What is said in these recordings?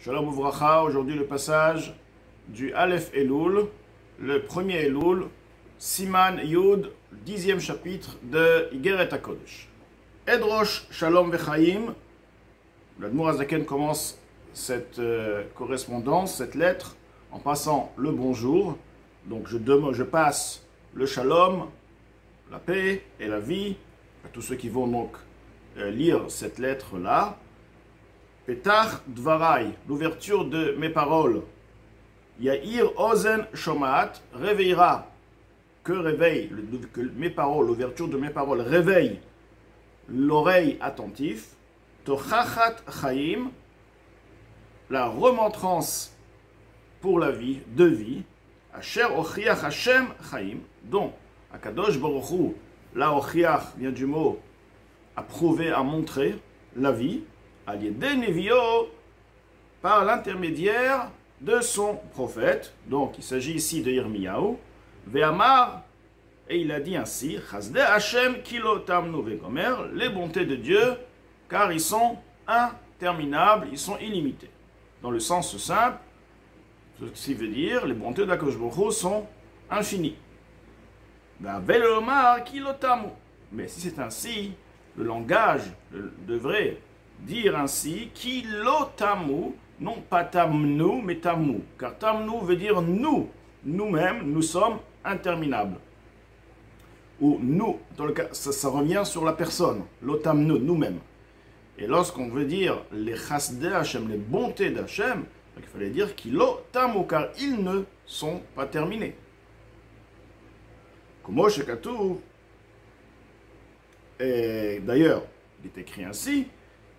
Shalom Uvracha, aujourd'hui le passage du Aleph Elul, le premier Elul, Siman Yud, 10e chapitre de Igeret HaKodesh. Edrosh Shalom Vechaim, l'Admour Azaken commence cette correspondance, cette lettre, en passant le bonjour. Donc je passe le Shalom, la paix et la vie, à tous ceux qui vont donc lire cette lettre-là. Petach Dvarai, l'ouverture de mes paroles. Yair Ozen Shomat, réveillera. Que réveille que mes paroles, l'ouverture de mes paroles réveille l'oreille attentive. Tochachat Chaim, la remontrance pour la vie, de vie. Asher Ochiach Hashem Chaim, dont Akadosh Baruch Hu, la Ochiach vient du mot à prouver, à montrer la vie. Par l'intermédiaire de son prophète. Donc il s'agit ici de Yirmiyahu. Ve'amar, et il a dit ainsi, Chasde Hashem kilo tamnu vegomer, les bontés de Dieu, car ils sont interminables, ils sont illimités. Dans le sens simple, ce qui veut dire, les bontés d'Akadosh Baruch Hu sont infinies. Ve'omar kilo tamu. Mais si c'est ainsi, le langage devrait dire ainsi, kilo tamu, non pas tamnu, mais tamu. Car tamnu veut dire nous, nous-mêmes, nous sommes interminables. Ou nous, dans le cas, ça revient sur la personne, l'otamnu, nous-mêmes. Et lorsqu'on veut dire les chasde Hashem, les bontés d'Hashem, il fallait dire kilo tamu, car ils ne sont pas terminés. Comme Shekatu, et d'ailleurs, il est écrit ainsi,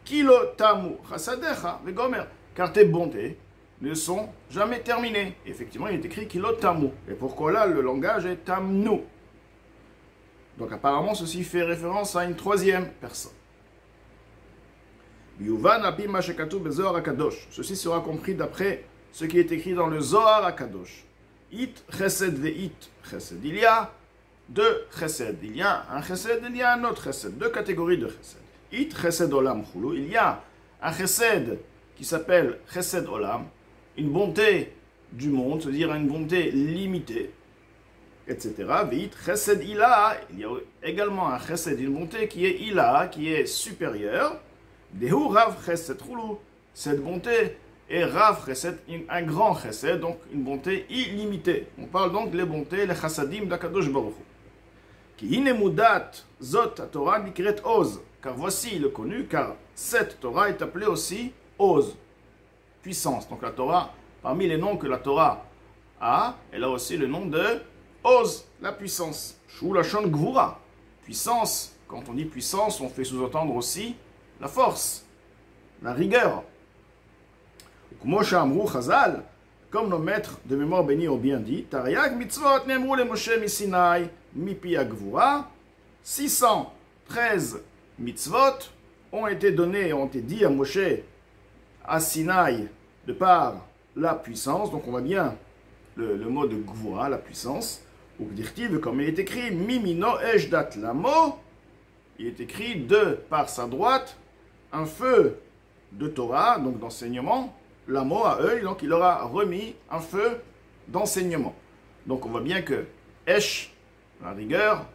Kilo tamu chasadecha vegomer, car tes bontés ne sont jamais terminées. Effectivement, il est écrit Kilo tamu. Et pourquoi là, le langage est tamnu? Donc apparemment, ceci fait référence à une troisième personne. Yuvan api ma shekatu bezohar hakadosh. Ceci sera compris d'après ce qui est écrit dans le Zohar hakadosh. It chesed ve'it chesed. Il y a deux chesed. Il y a un chesed, il y a un autre chesed. Deux catégories de chesed. It chesed olam chulu. Il y a un chesed qui s'appelle chesed olam, une bonté du monde, c'est-à-dire une bonté limitée, etc. Veit chesed ila. Il y a également un chesed, une bonté qui est ila, qui est supérieure. Dehu rav chesed chulu. Cette bonté est rav chesed, un grand chesed, donc une bonté illimitée. On parle donc des bontés, les chassadim d'Akadosh Baruch Hu. Ki hine mudat zot Torah nikret oz. Car voici le connu, car cette Torah est appelée aussi Oz, puissance. Donc la Torah, parmi les noms que la Torah a, elle a aussi le nom de Oz, la puissance. Shu lashon gvura, puissance. Quand on dit puissance, on fait sous-entendre aussi la force, la rigueur. Kumosha amrou chazal, comme nos maîtres de mémoire bénis ont bien dit, Tariag mitzvot nemru le Moshe misinai mipi agvura, 613 mitzvot ont été donnés, ont été dit à Moshe, à Sinaï, de par la puissance. Donc on voit bien le mot de Gvura, la puissance. Ou dirtiv, comme il est écrit, Mimino ejdat lamo, il est écrit de par sa droite, un feu de Torah, donc d'enseignement, lamo à œil, donc il leur a remis un feu d'enseignement. Donc on voit bien que Esh, la rigueur,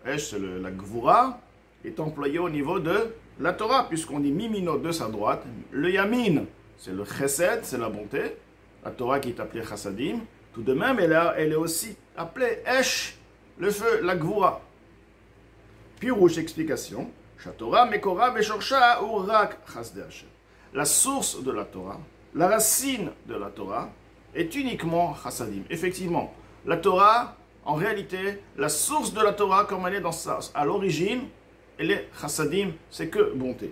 Esh c'est la Gvura, est employé au niveau de la Torah, puisqu'on dit Mimino de sa droite. Le Yamin, c'est le Chesed, c'est la bonté. La Torah qui est appelée Chassadim. Tout de même, elle est aussi appelée Esh, le feu, la Gvura. Pirouche, explication. Torah Mekora Beshorcha Urak Chasde Hashem. La source de la Torah, la racine de la Torah, est uniquement Chassadim. Effectivement, la Torah, en réalité, la source de la Torah, comme elle est à l'origine, et les chassadim, c'est que bonté.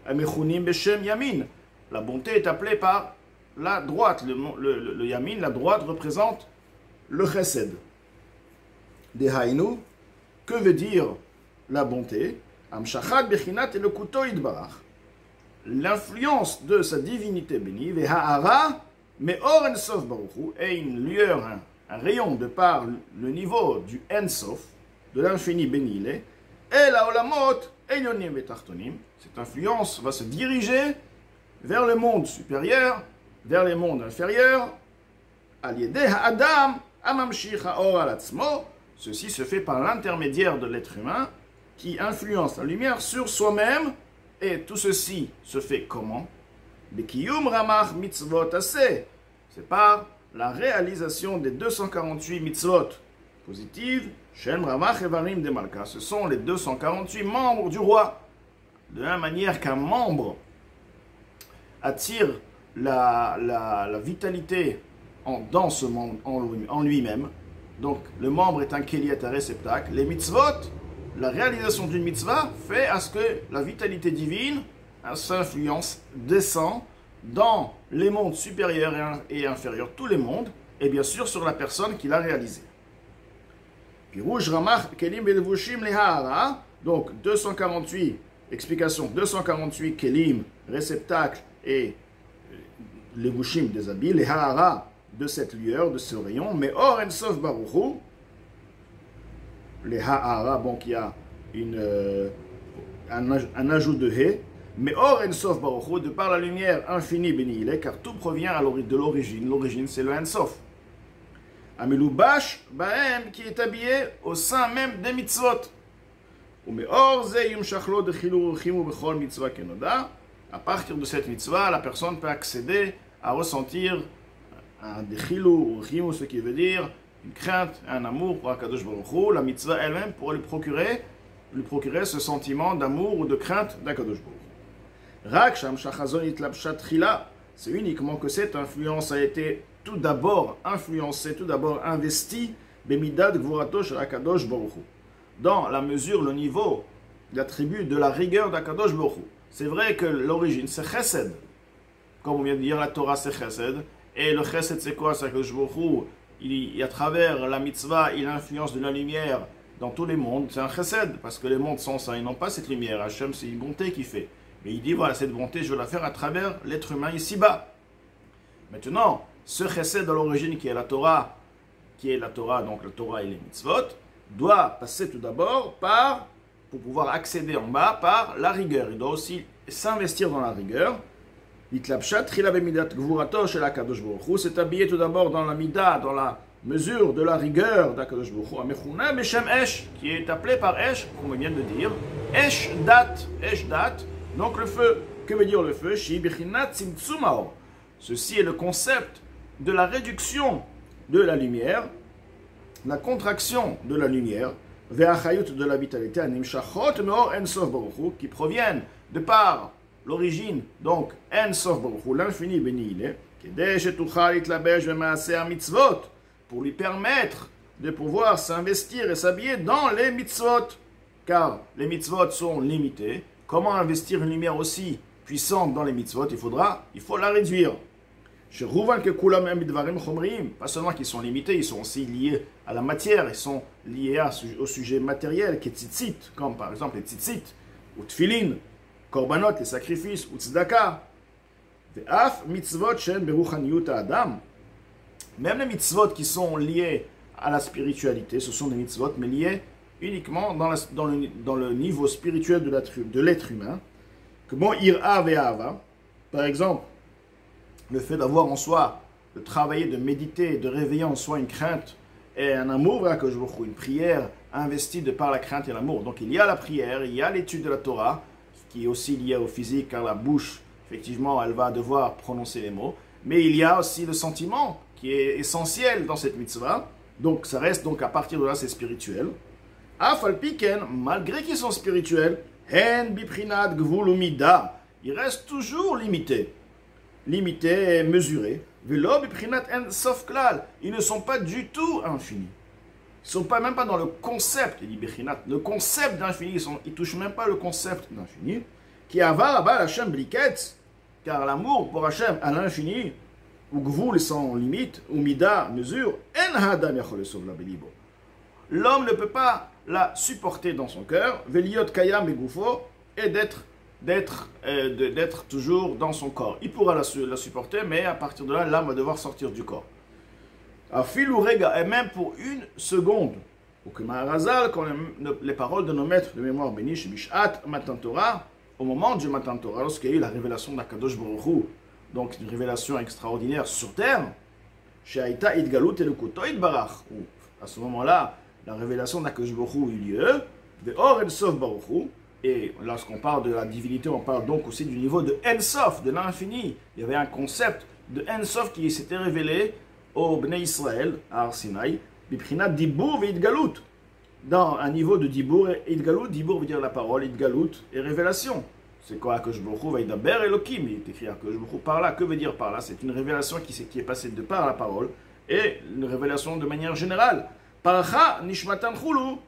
Amechunim beshem yamin. La bonté est appelée par la droite. Le yamin, la droite, représente le chesed. Dehainu, que veut dire la bonté? Amshachat bechinat et le kuto idbarach. L'influence de sa divinité bénie, veha'ara, me'or ensof baruchu, et une lueur, un rayon de par le niveau du ensof, de l'infini béni il est, et la olamot, elyonim et tartonim, cette influence va se diriger vers le monde supérieur, vers les mondes inférieurs, Adam, Amamshich Haor Alatzmo, ceci se fait par l'intermédiaire de l'être humain qui influence la lumière sur soi-même, et tout ceci se fait comment? Bekiyum Ramach Mitzvot Aseh, c'est par la réalisation des 248 mitzvot positives, Shem Ramach Evarim de Malka, ce sont les 248 membres du roi. De la même manière qu'un membre attire la vitalité dans ce monde en lui-même, donc le membre est un kéliat, un réceptacle, les mitzvot, la réalisation d'une mitzvah fait à ce que la vitalité divine, sa influence descend dans les mondes supérieurs et inférieurs, tous les mondes, et bien sûr sur la personne qui l'a réalisé. Pirouj Ramach Kelim Belvushim Lehara, donc 248, explication, 248 Kelim, réceptacles et les Vushim des habits, les Hara de cette lueur, de ce rayon, mais Or En Sof Baruchu, les Ha'ara, bon, qui a un ajout de He, mais Or En Sof Baruchu, de par la lumière infinie béni il est, car tout provient de l'origine. L'origine, c'est le En Sof. Amiloubash Bahem, qui est habillé au sein même des mitzvot. Mais Or Ze Yum Shachlo de Chilur Chimu Bechol Mitzvah Kenoda. À partir de cette mitzvah, la personne peut accéder à ressentir un Chilur Chimu, ce qui veut dire une crainte, un amour pour Akadosh Baruch Hu, la mitzvah elle-même pour lui procurer ce sentiment d'amour ou de crainte d'Akadosh Baruch Hu. Rak Sham Shachazon Itlapshat Chila, c'est uniquement que cette influence a été tout d'abord influencée, tout d'abord investie, Bemidad Gvurato Shel Akadosh Baruch Hu, dans la mesure, le niveau, l'attribut de la rigueur d'Akadosh Baruch Hu. C'est vrai que l'origine c'est Chesed, comme on vient de dire, la Torah c'est Chesed, et le Chesed c'est quoi? C'est Akadosh Baruch Hu, à travers la mitzvah, il influence de la lumière dans tous les mondes. C'est un chesed, parce que les mondes sans ça, ils n'ont pas cette lumière. Hachem, c'est une bonté qu'il fait. Mais il dit, voilà, cette bonté, je veux la faire à travers l'être humain ici-bas. Maintenant, ce chesed à l'origine qui est la Torah, donc la Torah et les mitzvot, doit passer tout d'abord pour pouvoir accéder en bas, par la rigueur. Il doit aussi s'investir dans la rigueur. C'est habillé tout d'abord dans la mida, dans la mesure de la rigueur d'Akadosh Baruch Hu, qui est appelé par Esh, comme on vient de dire, Esh Dat, donc le feu. Que veut dire le feu? Ceci est le concept de la réduction de la lumière, la contraction de la lumière, de la vitalité, qui proviennent de par l'origine, donc, En Sof Baruch Hu, l'infini béni il est, pour lui permettre de pouvoir s'investir et s'habiller dans les mitzvot. Car les mitzvot sont limités. Comment investir une lumière aussi puissante dans les mitzvot? Il faut la réduire. Pas seulement qu'ils sont limités, ils sont aussi liés à la matière, ils sont liés au sujet matériel, qui est tzitzit, comme par exemple les tzitzit, ou tfilin, korbanot, les sacrifices, ou tzedaka. Même les mitzvot qui sont liés à la spiritualité, ce sont des mitzvot, mais liés uniquement dans le niveau spirituel de l'être humain. Comment ira ve'ava, par exemple, le fait d'avoir en soi, de travailler, de méditer, de réveiller en soi une crainte et un amour, une prière investie de par la crainte et l'amour. Donc il y a la prière, il y a l'étude de la Torah, qui est aussi liée au physique, car la bouche, effectivement, elle va devoir prononcer les mots. Mais il y a aussi le sentiment, qui est essentiel dans cette mitzvah. Donc ça reste, donc à partir de là, c'est spirituel. Afalpiken, malgré qu'ils sont spirituels, hen biprinat gvul umida, ils restent toujours limités et mesurés. Velo biprinat en sof klal, ils ne sont pas du tout infinis. Ils ne sont même pas dans le concept, il dit biprinat, le concept d'infini, ils ne touchent même pas le concept d'infini. Qui avar abal Hashem bliketz, car l'amour pour Hashem à l'infini, ou gvul sans limite, ou mida, mesure, en hadam yachol esov la belibo. L'homme ne peut pas la supporter dans son cœur, veliot kayam et gufo, et d'être toujours dans son corps. Il pourra la supporter, mais à partir de là, l'âme va devoir sortir du corps. Afil ou rega, et même pour une seconde, ou que Maharazal, quand les paroles de nos maîtres de mémoire bénis, Bishat, Matan Torah, au moment du Matan Torah, lorsqu'il y a eu la révélation d'Akadosh Baruch Hu donc une révélation extraordinaire sur terre, chez Aïta Idgalut et le Kutoïd Barach, où à ce moment-là, la révélation d'Akadosh Baruch Hu eut lieu, de Or El Sof Baruch Hu, et lorsqu'on parle de la divinité, on parle donc aussi du niveau de En Sof, de l'infini. Il y avait un concept de En Sof qui s'était révélé au Bnei Israël, à Har Sinaï, Biprinat Dibour et Idgalut, dans un niveau de Dibour et Idgalut. Dibour veut dire la parole, Idgalut et révélation. C'est quoi Akadosh Baruch Hu Vaidaber Elokim, il est écrit Akadosh Baruch Hu par là. Que veut dire par là? C'est une révélation qui est passée de par la parole et une révélation de manière générale. Parcha Nishmatan Chulu.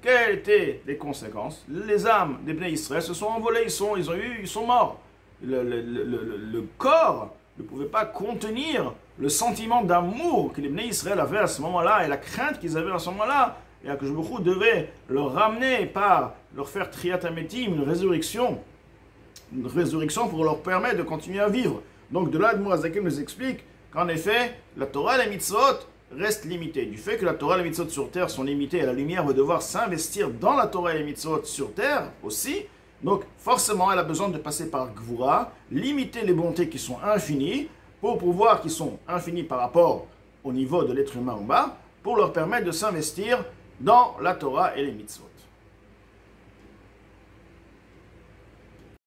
Quelles étaient les conséquences? Les âmes des Bnei Israël se sont envolées, ils sont morts. Le corps ne pouvait pas contenir le sentiment d'amour que les Bnei Israël avaient à ce moment-là et la crainte qu'ils avaient à ce moment-là. Et que Akadosh Baruch Hu devait leur ramener par leur faire Triat Hametim, une résurrection pour leur permettre de continuer à vivre. Donc de là, Admor HaZaken nous explique qu'en effet, la Torah et les mitzvot restent limitées. Du fait que la Torah et les mitzvot sur terre sont limitées, et la lumière va devoir s'investir dans la Torah et les mitzvot sur terre aussi. Donc forcément, elle a besoin de passer par Gvura, limiter les bontés qui sont infinies, pour pouvoir, qui sont infinies par rapport au niveau de l'être humain en bas, pour leur permettre de s'investir dans la Torah et les mitzvot.